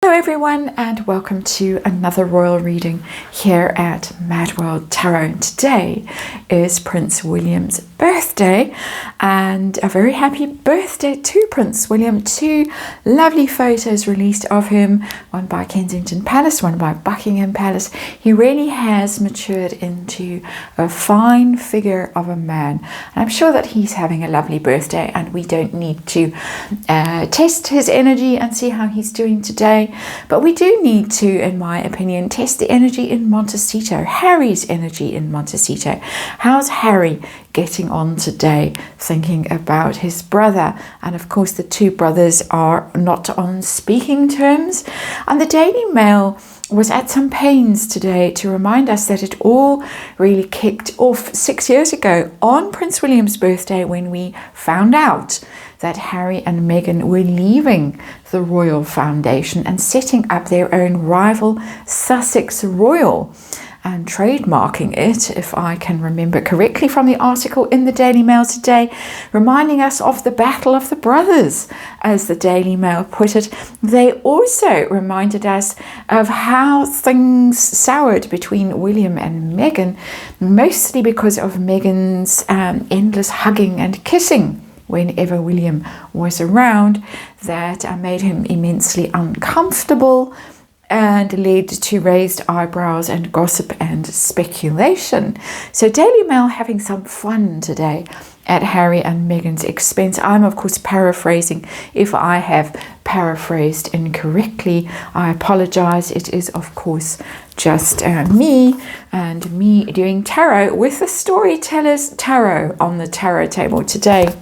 Hello everyone, and welcome to another royal reading here at Mad World Tarot. Today is Prince William's birthday, and a very happy birthday to Prince William. Two lovely photos released of him, one by Kensington Palace, one by Buckingham Palace. He really has matured into a fine figure of a man, and I'm sure that he's having a lovely birthday, and we don't need to test his energy and see how he's doing today. But we do need to, in my opinion, test the energy in Montecito, Harry's energy in Montecito. How's Harry getting on today, thinking about his brother? And of course, the two brothers are not on speaking terms. And the Daily Mail was at some pains today to remind us that it all really kicked off 6 years ago on Prince William's birthday, when we found out that Harry and Meghan were leaving the Royal Foundation and setting up their own rival, Sussex Royal, and trademarking it, if I can remember correctly from the article in the Daily Mail today, reminding us of the Battle of the Brothers, as the Daily Mail put it. They also reminded us of how things soured between William and Meghan, mostly because of Meghan's endless hugging and kissing whenever William was around, that made him immensely uncomfortable and led to raised eyebrows and gossip and speculation. So Daily Mail having some fun today at Harry and Meghan's expense. I'm of course paraphrasing. If I have paraphrased incorrectly, I apologize. It is of course just me doing tarot with the Storyteller's Tarot on the tarot table today.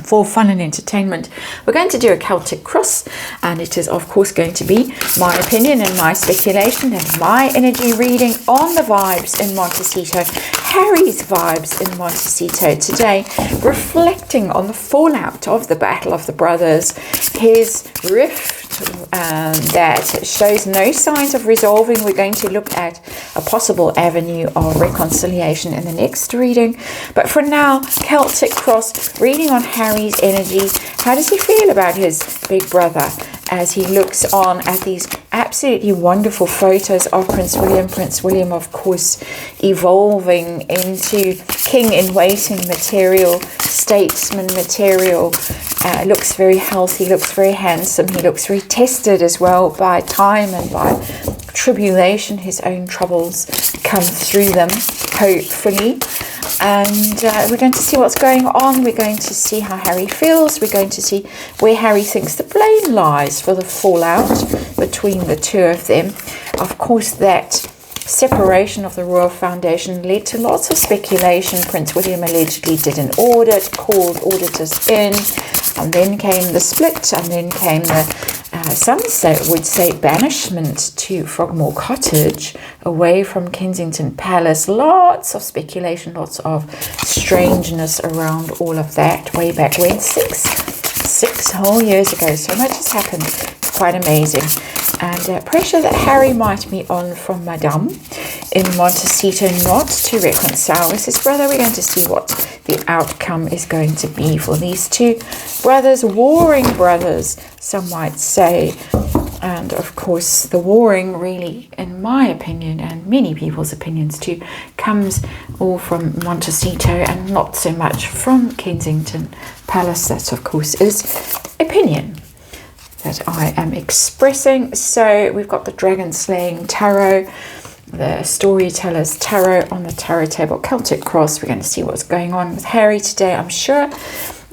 For fun and entertainment, we're going to do a Celtic cross, and it is of course going to be my opinion and my speculation and my energy reading on the vibes in Montecito, Harry's vibes in Montecito today, reflecting on the fallout of the Battle of the Brothers, his rift that shows no signs of resolving. We're going to look at a possible avenue of reconciliation in the next reading. But for now, Celtic cross, reading on Harry's energy. How does he feel about his big brother as he looks on at these absolutely wonderful photos of Prince William? Prince William, of course, evolving into king-in-waiting material, statesman material. Looks very healthy, looks very handsome. He looks very tested as well by time and by tribulation. His own troubles come through them, hopefully. And we're going to see what's going on. We're going to see how Harry feels. We're going to see where Harry thinks the blame lies for the fallout between the two of them. Of course, that separation of the Royal Foundation led to lots of speculation. Prince William allegedly did an audit, called auditors in, and then came the split, and then came the some would say banishment to Frogmore Cottage, away from Kensington Palace. Lots of speculation, lots of strangeness around all of that way back when, six whole years ago. So much has happened. It's quite amazing. And pressure that Harry might be on from Madame in Montecito not to reconcile with his brother. We're going to see what the outcome is going to be for these two brothers, warring brothers, some might say. And of course, the warring really, in my opinion, and many people's opinions too, comes all from Montecito and not so much from Kensington Palace. That, of course, is opinion that I am expressing. So we've got the Dragon Slaying Tarot, the Storyteller's Tarot on the tarot table, Celtic cross. We're going to see what's going on with Harry today. I'm sure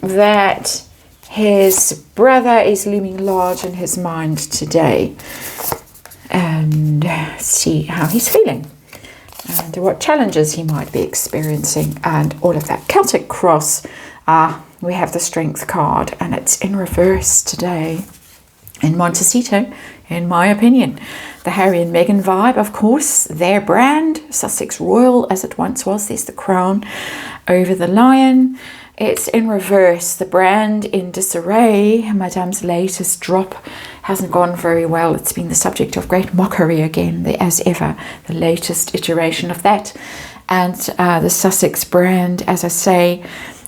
that his brother is looming large in his mind today, and see how he's feeling and what challenges he might be experiencing and all of that. Celtic cross, we have the Strength card, and it's in reverse today in Montecito, in my opinion. The Harry and Meghan vibe, of course, their brand, Sussex Royal as it once was. There's the crown over the lion. It's in reverse. The brand in Disarray, Madame's latest drop, hasn't gone very well. It's been the subject of great mockery again, as ever, the latest iteration of that. And the Sussex brand, as I say,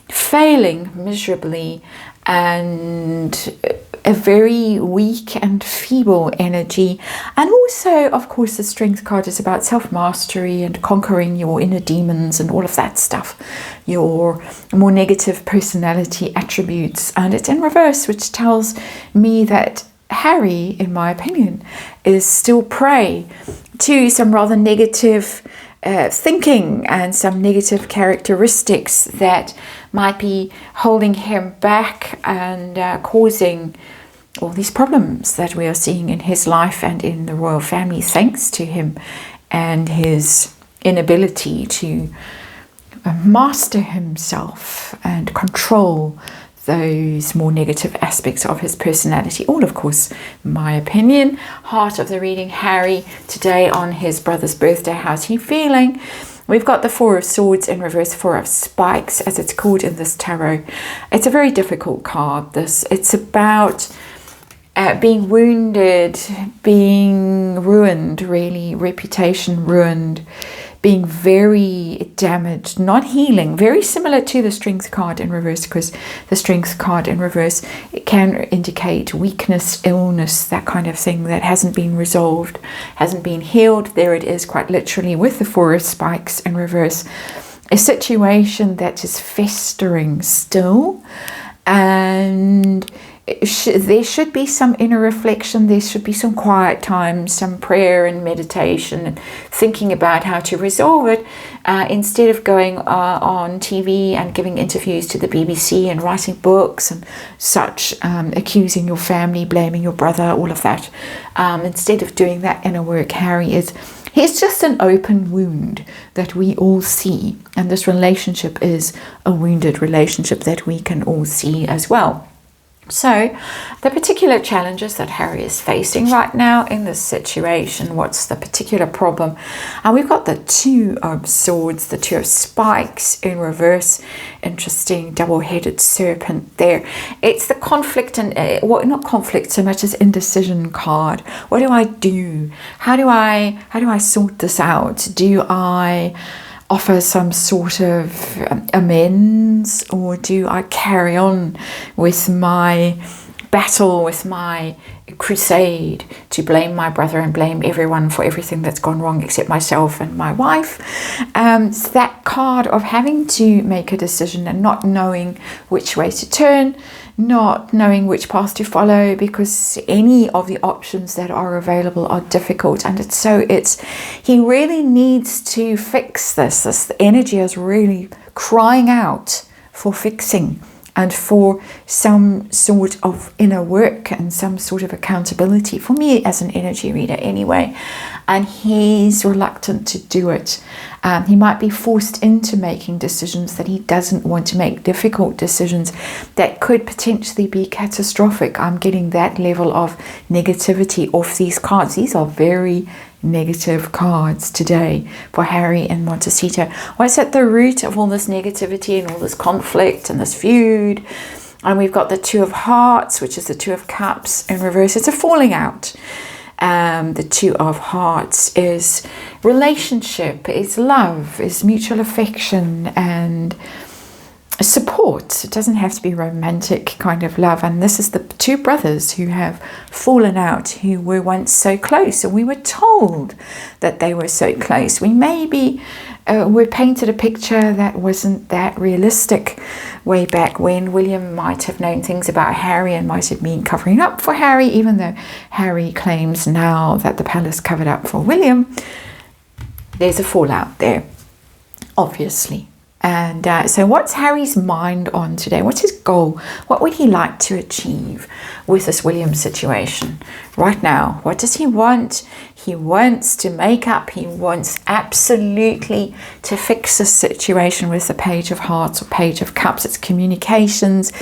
failing miserably, and a very weak and feeble energy. And also, of course, the Strength card is about self-mastery and conquering your inner demons and all of that stuff, your more negative personality attributes. And it's in reverse, which tells me that Harry, in my opinion, is still prey to some rather negative thinking and some negative characteristics that might be holding him back and causing all these problems that we are seeing in his life and in the royal family, thanks to him and his inability to master himself and control those more negative aspects of his personality. All, of course, my opinion. Heart of the reading, Harry, today on his brother's birthday. How's he feeling? We've got the Four of Swords in reverse, Four of Spikes, as it's called in this tarot. It's a very difficult card. It's about being wounded, being ruined, really, reputation ruined, being very damaged, not healing. Very similar to the Strength card in reverse, because the Strength card in reverse, it can indicate weakness, illness, that kind of thing that hasn't been resolved, hasn't been healed. There it is, quite literally, with the Four of Spikes in reverse. A situation that is festering still, and there should be some inner reflection. There should be some quiet time, some prayer and meditation, and thinking about how to resolve it, instead of going on TV and giving interviews to the BBC and writing books and such, accusing your family, blaming your brother, all of that. Instead of doing that inner work, he's just an open wound that we all see, and this relationship is a wounded relationship that we can all see as well. So, the particular challenges that Harry is facing right now in this situation, what's the particular problem? And we've got the Two of Swords, the Two of Spikes in reverse. Interesting double-headed serpent there. It's the conflict and, not conflict so much as indecision card. What do I do? How do I sort this out? Do I offer some sort of amends, or do I carry on with my battle, with my crusade to blame my brother and blame everyone for everything that's gone wrong except myself and my wife? It's that card of having to make a decision and not knowing which way to turn, not knowing which path to follow, because any of the options that are available are difficult. And he really needs to fix this. This energy is really crying out for fixing and for some sort of inner work and some sort of accountability, for me as an energy reader anyway. And he's reluctant to do it. He might be forced into making decisions that he doesn't want to make, difficult decisions that could potentially be catastrophic. I'm getting that level of negativity off these cards. These are very negative cards today for Harry and Montecito. What's at the root of all this negativity and all this conflict and this feud? And we've got the Two of Hearts, which is the Two of Cups in reverse. It's a falling out. The Two of Hearts is relationship, is love, is mutual affection and support. It doesn't have to be romantic kind of love. And this is the two brothers who have fallen out, who were once so close, and we were told that they were so close. We maybe were painted a picture that wasn't that realistic way back when. William might have known things about Harry and might have been covering up for Harry, even though Harry claims now that the palace covered up for William. There's a fallout there, obviously. And so what's Harry's mind on today? What's his goal? What would he like to achieve with this William situation right now? What does he want? He wants to make up. He wants absolutely to fix this situation with the Page of Hearts or Page of Cups. It's communications.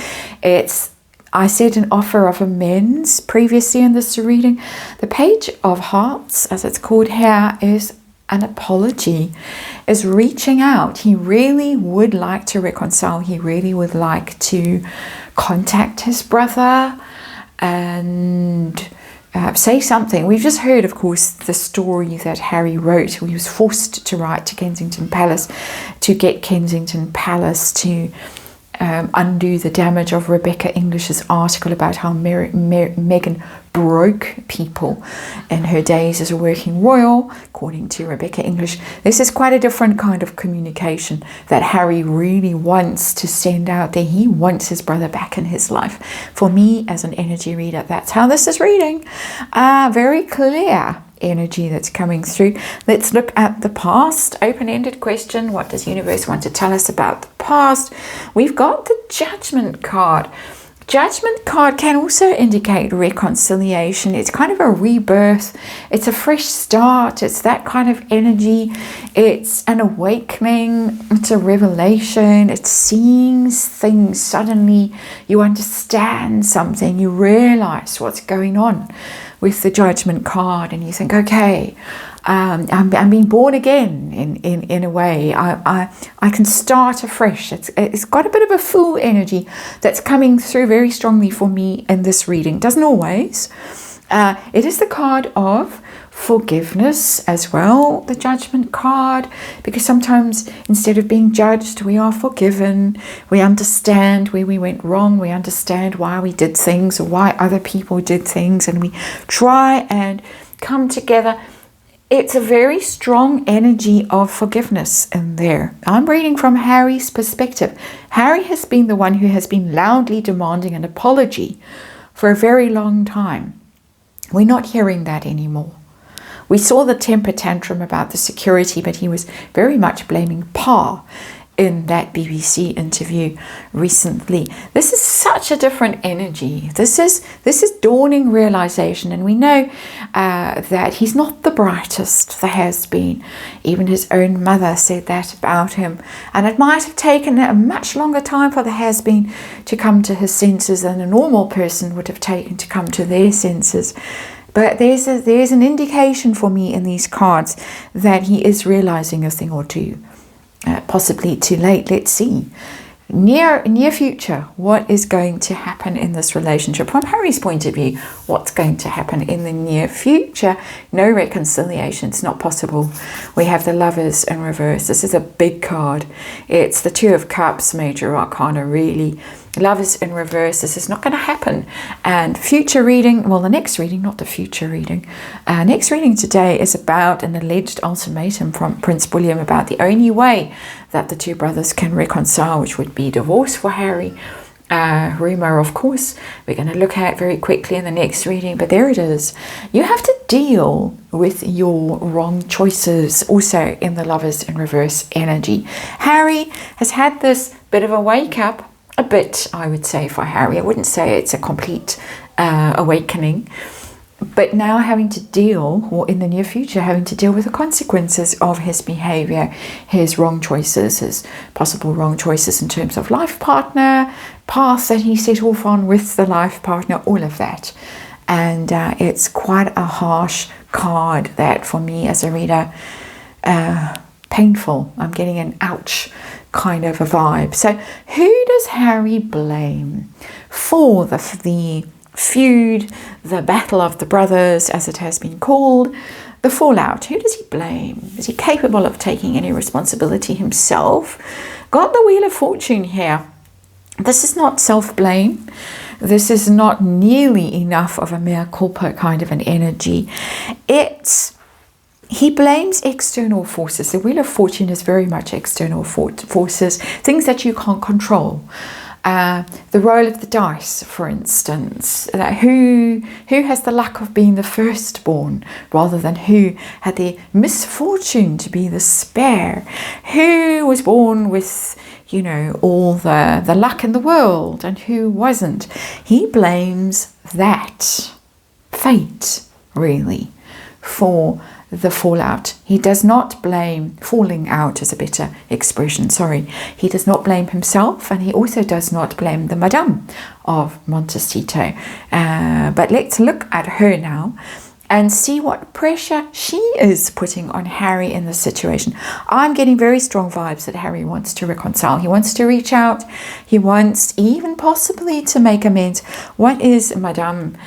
I said an offer of amends previously in this reading. The Page of Hearts, as it's called here, is an apology, is reaching out. He really would like to reconcile. He really would like to contact his brother and say something. We've just heard, of course, the story that Harry wrote. He was forced to write to Kensington Palace to get Kensington Palace to undo the damage of Rebecca English's article about how Meghan broke people in her days as a working royal, according to Rebecca English. This is quite a different kind of communication that Harry really wants to send out there. He wants his brother back in his life. For me, as an energy reader, that's how this is reading. Very clear energy that's coming through. Let's look at the past. Open-ended question. What does universe want to tell us about the past? We've got the Judgment card. Judgment card can also indicate reconciliation. It's kind of a rebirth. It's a fresh start. It's that kind of energy. It's an awakening. It's a revelation. It's seeing things. Suddenly you understand something. You realize what's going on with the Judgment card, and you think, okay, I'm being born again in a way. I can start afresh. It's got a bit of a Fool energy that's coming through very strongly for me in this reading. Doesn't always. It is the card of forgiveness as well, the Judgment card, because sometimes instead of being judged, we are forgiven. We understand where we went wrong. We understand why we did things or why other people did things, and we try and come together. It's a very strong energy of forgiveness in there. I'm reading from Harry's perspective. Harry has been the one who has been loudly demanding an apology for a very long time. We're not hearing that anymore. We saw the temper tantrum about the security, but he was very much blaming Pa in that BBC interview recently. This is such a different energy. This is dawning realization, and we know that he's not the brightest there has been. Even his own mother said that about him, and it might have taken a much longer time for the has-been to come to his senses than a normal person would have taken to come to their senses. But there's an indication for me in these cards that he is realizing a thing or two. Possibly too late. Let's see. Near future, what is going to happen in this relationship? From Harry's point of view, what's going to happen in the near future? No reconciliation. It's not possible. We have the Lovers in reverse. This is a big card. It's the Two of Cups, major arcana, really. Lovers in reverse. This is not going to happen. And future reading, well, the next reading, not the future reading. Next reading today is about an alleged ultimatum from Prince William about the only way that the two brothers can reconcile, which would be divorce for Harry. Rumour, of course, we're going to look at very quickly in the next reading, but there it is. You have to deal with your wrong choices also in the Lovers in reverse energy. Harry has had this bit of a wake up. A bit, I would say, for Harry. I wouldn't say it's a complete awakening, but now having to deal, or in the near future, having to deal with the consequences of his behavior, his wrong choices, his possible wrong choices in terms of life partner, path that he set off on with the life partner, all of that. And it's quite a harsh card that, for me as a reader, painful. I'm getting an ouch kind of a vibe. So who does Harry blame for the feud, the battle of the brothers, as it has been called, the fallout? Who does he blame? Is he capable of taking any responsibility himself? Got the Wheel of Fortune here. This is not self-blame. This is not nearly enough of a mea culpa kind of an energy. He blames external forces. The Wheel of Fortune is very much external forces, things that you can't control. The roll of the dice, for instance. Who has the luck of being the firstborn rather than who had the misfortune to be the spare? Who was born with, all the luck in the world and who wasn't? He blames that fate, really, for the fallout. He does not blame, falling out is a better expression, sorry. He does not blame himself, and he also does not blame the Madame of Montecito. But let's look at her now. and see what pressure she is putting on Harry in this situation. I'm getting very strong vibes that Harry wants to reconcile. He wants to reach out. He wants even possibly to make amends. What is Madame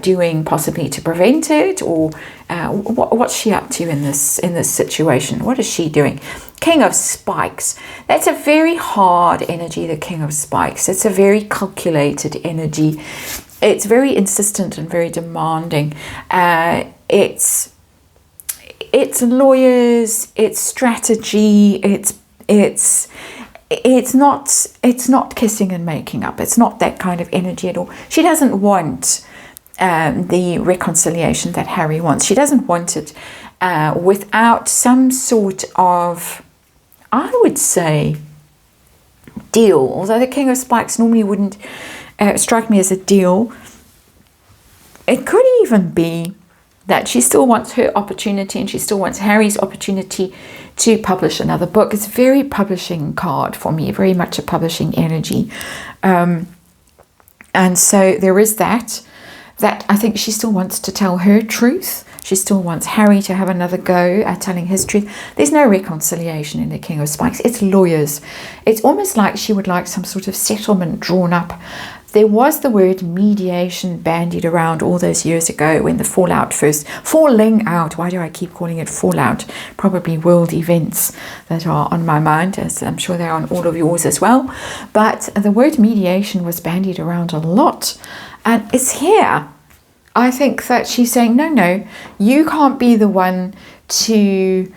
doing possibly to prevent it? Or what's she up to in this situation? What is she doing? King of Spikes. That's a very hard energy, the King of Spikes. It's a very calculated energy. It's very insistent and very demanding. It's lawyers, it's strategy, it's not kissing and making up. It's not that kind of energy at all. She doesn't want the reconciliation that Harry wants. She doesn't want it without some sort of, I would say, deal. Although the King of Spikes normally wouldn't strike me as a deal. It could even be that she still wants her opportunity, and she still wants Harry's opportunity to publish another book. It's a very publishing card for me, very much a publishing energy. And so there is that I think she still wants to tell her truth. She still wants Harry to have another go at telling his truth. There's no reconciliation in the King of Spikes. It's lawyers. It's almost like she would like some sort of settlement drawn up. There was the word mediation bandied around all those years ago when the falling out, why do I keep calling it fallout? Probably world events that are on my mind, as I'm sure they're on all of yours as well. But the word mediation was bandied around a lot. And it's here. I think that she's saying, no, you can't be the one to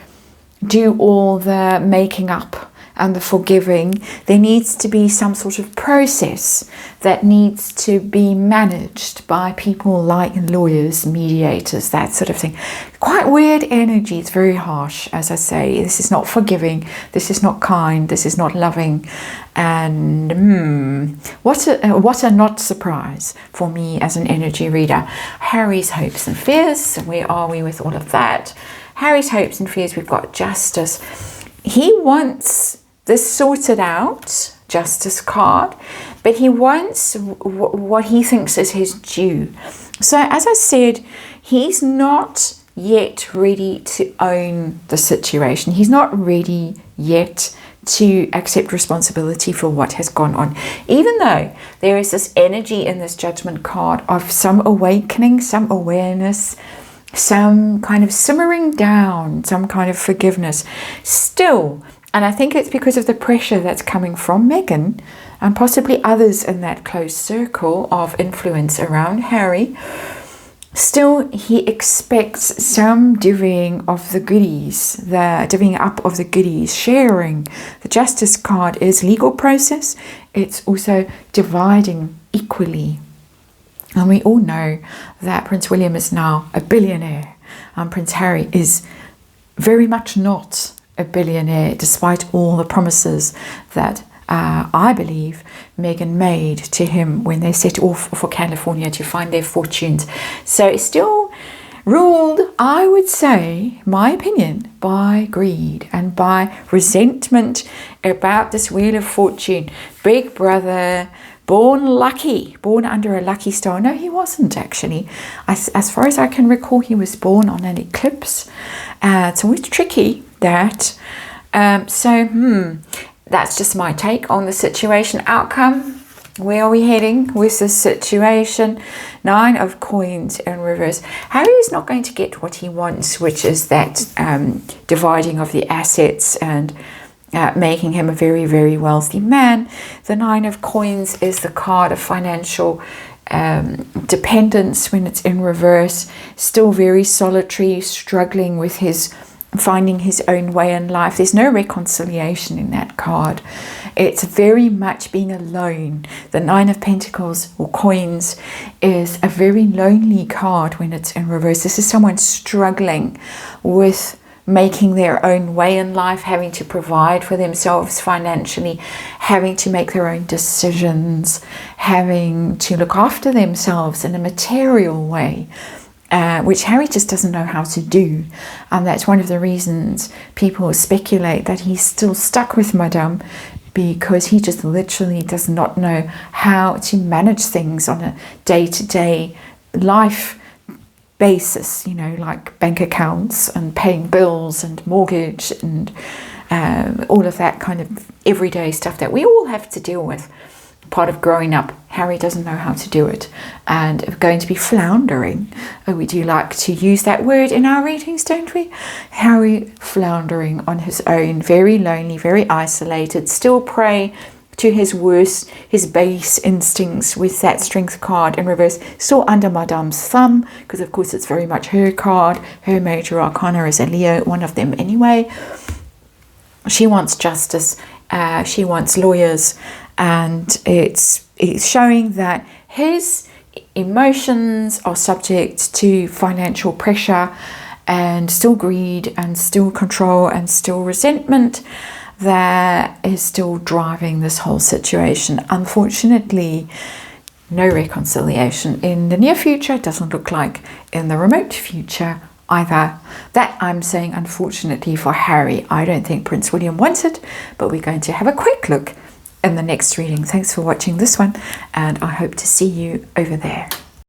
do all the making up and the forgiving. There needs to be some sort of process that needs to be managed by people like lawyers, mediators, that sort of thing. Quite weird energy. It's very harsh, as I say. This is not forgiving. This is not kind. This is not loving. And what a not surprise for me as an energy reader. Harry's hopes and fears. Where are we with all of that? Harry's hopes and fears. We've got justice. He wants this sorted out, justice card, but he wants what he thinks is his due. So as I said, he's not yet ready to own the situation. He's not ready yet to accept responsibility for what has gone on, even though there is this energy in this judgment card of some awakening, some awareness, some kind of simmering down, some kind of forgiveness still. And I think it's because of the pressure that's coming from Meghan and possibly others in that close circle of influence around Harry. Still, he expects some divvying of the goodies, the divvying up of the goodies, sharing. The justice card is legal process. It's also dividing equally. And we all know that Prince William is now a billionaire. And Prince Harry is very much not a billionaire, despite all the promises that I believe Meghan made to him when they set off for California to find their fortunes. So it's still ruled, I would say, my opinion, by greed and by resentment about this Wheel of Fortune. Big brother, born lucky, born under a lucky star. No, he wasn't actually. As far as I can recall, he was born on an eclipse. It's always tricky, that. That's just my take on the situation. Outcome, where are we heading with this situation? 9 of Coins in reverse. Harry is not going to get what he wants, which is that dividing of the assets and making him a very, very wealthy man. The 9 of Coins is the card of financial dependence when it's in reverse. Still very solitary, struggling with finding his own way in life. There's no reconciliation in that card. It's very much being alone. The 9 of Pentacles or Coins is a very lonely card when it's in reverse. This is someone struggling with making their own way in life, having to provide for themselves financially, having to make their own decisions, having to look after themselves in a material way. Which Harry just doesn't know how to do. And that's one of the reasons people speculate that he's still stuck with Madame, because he just literally does not know how to manage things on a day-to-day life basis, you know, like bank accounts and paying bills and mortgage and all of that kind of everyday stuff that we all have to deal with. Part of growing up. Harry doesn't know how to do it and going to be floundering. Oh, we do like to use that word in our readings, don't we? Harry floundering on his own, very lonely, very isolated, still prey to his worst, his base instincts with that strength card in reverse, still under Madame's thumb, because of course it's very much her card. Her major arcana is a Leo, one of them anyway. She wants justice, she wants lawyers, and it's showing that his emotions are subject to financial pressure and still greed and still control and still resentment that is still driving this whole situation. Unfortunately, no reconciliation in the near future. It doesn't look like in the remote future either. That I'm saying unfortunately for Harry. I don't think Prince William wants it, but we're going to have a quick look in the next reading. Thanks for watching this one, and I hope to see you over there.